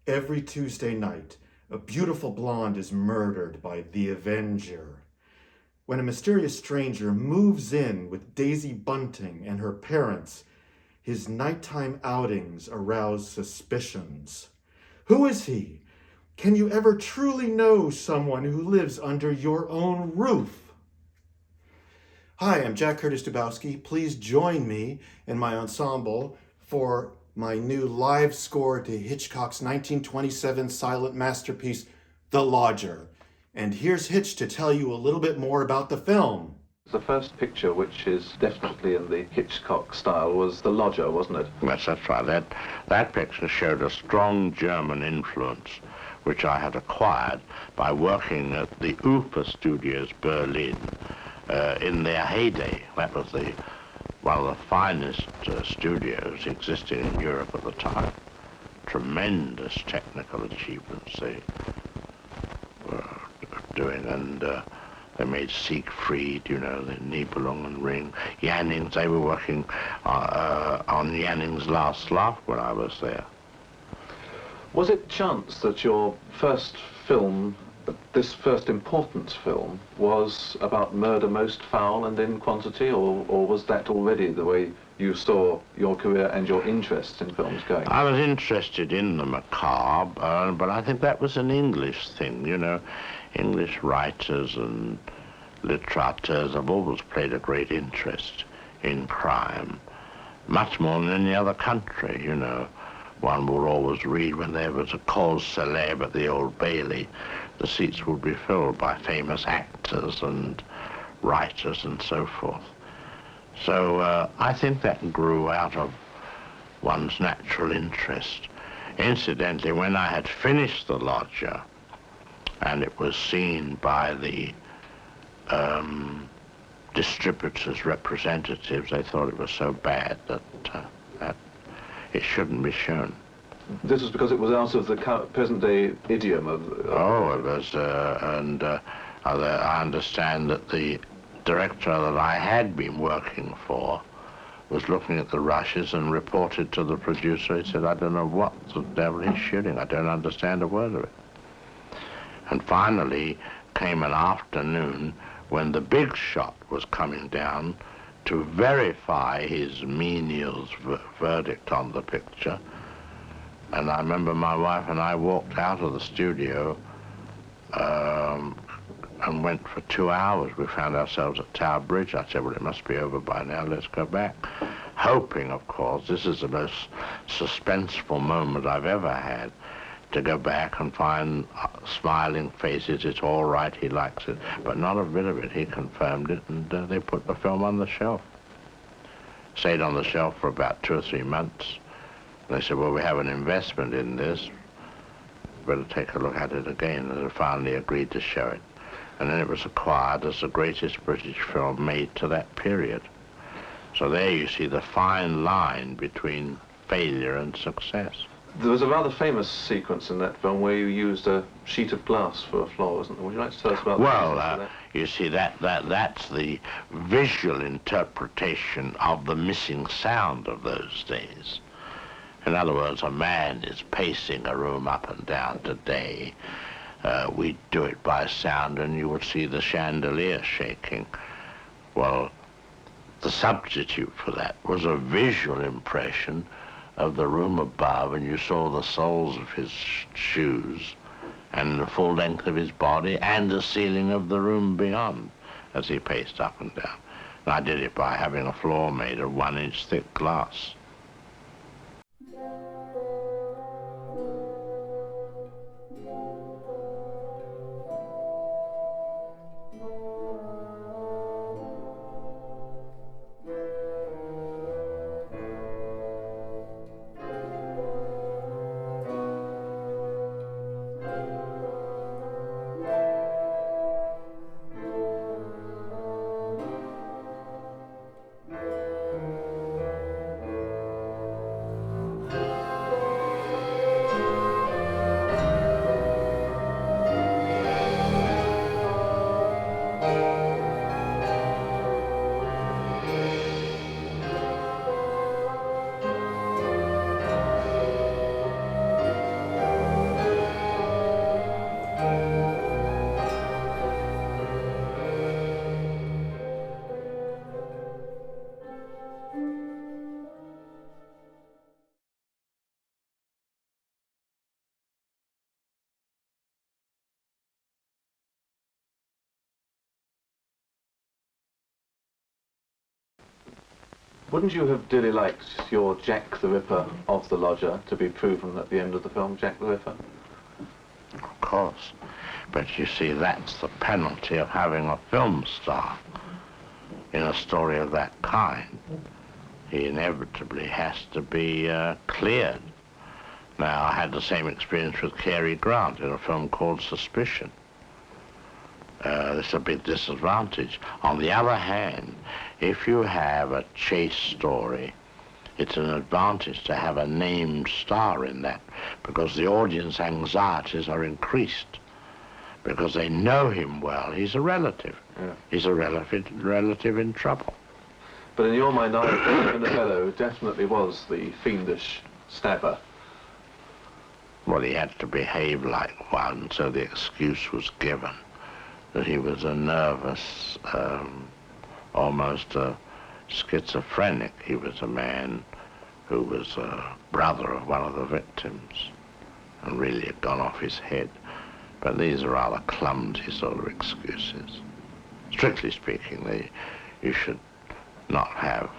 Every Tuesday night, a beautiful blonde is murdered by the Avenger. When a mysterious stranger moves in with Daisy Bunting and her parents, his nighttime outings arouse suspicions. Who is he? Can you ever truly know someone who lives under your own roof? Hi, I'm Jack Curtis Dubowski. Please join me and my ensemble for my new live score to Hitchcock's 1927 silent masterpiece, The Lodger. And here's Hitch to tell you a little bit more about the film. The first picture, which is definitely in the Hitchcock style, was The Lodger, wasn't it? Yes, that's right. That picture showed a strong German influence, which I had acquired by working at the Ufer Studios, Berlin, in their heyday. That was one of the finest studios existing in Europe at the time. Tremendous technical achievements they were doing, and they made Siegfried, you know, the Nibelungen Ring, Jannings. They were working on Jannings' Last Laugh when I was there. Was it chance that your first film, this first important film, was about murder most foul and in quantity, or was that already the way you saw your career and your interest in films going? I was interested in the macabre, but I think that was an English thing, you know. English writers and literateurs have always played a great interest in crime, much more than any other country, you know. One would always read when there was a cause célèbre at the Old Bailey, the seats would be filled by famous actors and writers and so forth. So I think that grew out of one's natural interest. Incidentally, when I had finished The Lodger, and it was seen by the distributors' representatives, they thought it was so bad that it shouldn't be shown. This was because it was out of the present-day idiom of... Oh, it was, I understand that the director that I had been working for was looking at the rushes and reported to the producer. He said, I don't know what the devil he's shooting. I don't understand a word of it. And finally came an afternoon when the big shot was coming down to verify his menial's verdict on the picture. And I remember my wife and I walked out of the studio and went for 2 hours. We found ourselves at Tower Bridge. I said, well, it must be over by now, let's go back. Hoping, of course, this is the most suspenseful moment I've ever had, to go back and find smiling faces, it's all right, he likes it, but not a bit of it. He confirmed it, and they put the film on the shelf. Stayed on the shelf for about 2 or 3 months. They said, well, we have an investment in this, better take a look at it again, and they finally agreed to show it. And then it was acquired as the greatest British film made to that period. So there you see the fine line between failure and success. There was a rather famous sequence in that film where you used a sheet of glass for a floor, wasn't there? Would you like to tell us about that? Well, you see, that's the visual interpretation of the missing sound of those days. In other words, a man is pacing a room up and down today. We'd do it by sound, and you would see the chandelier shaking. Well, the substitute for that was a visual impression of the room above, and you saw the soles of his shoes and the full length of his body and the ceiling of the room beyond as he paced up and down. And I did it by having a floor made of 1-inch thick glass. Wouldn't you have dearly liked your Jack the Ripper of The Lodger to be proven at the end of the film, Jack the Ripper? Of course. But you see, that's the penalty of having a film star in a story of that kind. He inevitably has to be cleared. Now, I had the same experience with Cary Grant in a film called Suspicion. It's a big disadvantage. On the other hand, if you have a chase story, it's an advantage to have a named star in that, because the audience anxieties are increased, because they know him well. He's a relative. Yeah. He's a relative in trouble. But in your mind, Ivan the Fellow definitely was the fiendish stabber. Well, he had to behave like one, so the excuse was given that he was a nervous, almost a schizophrenic. He was a man who was a brother of one of the victims and really had gone off his head. But these are rather clumsy sort of excuses. Strictly speaking, you should not have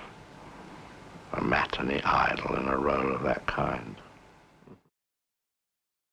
a matinee idol in a role of that kind.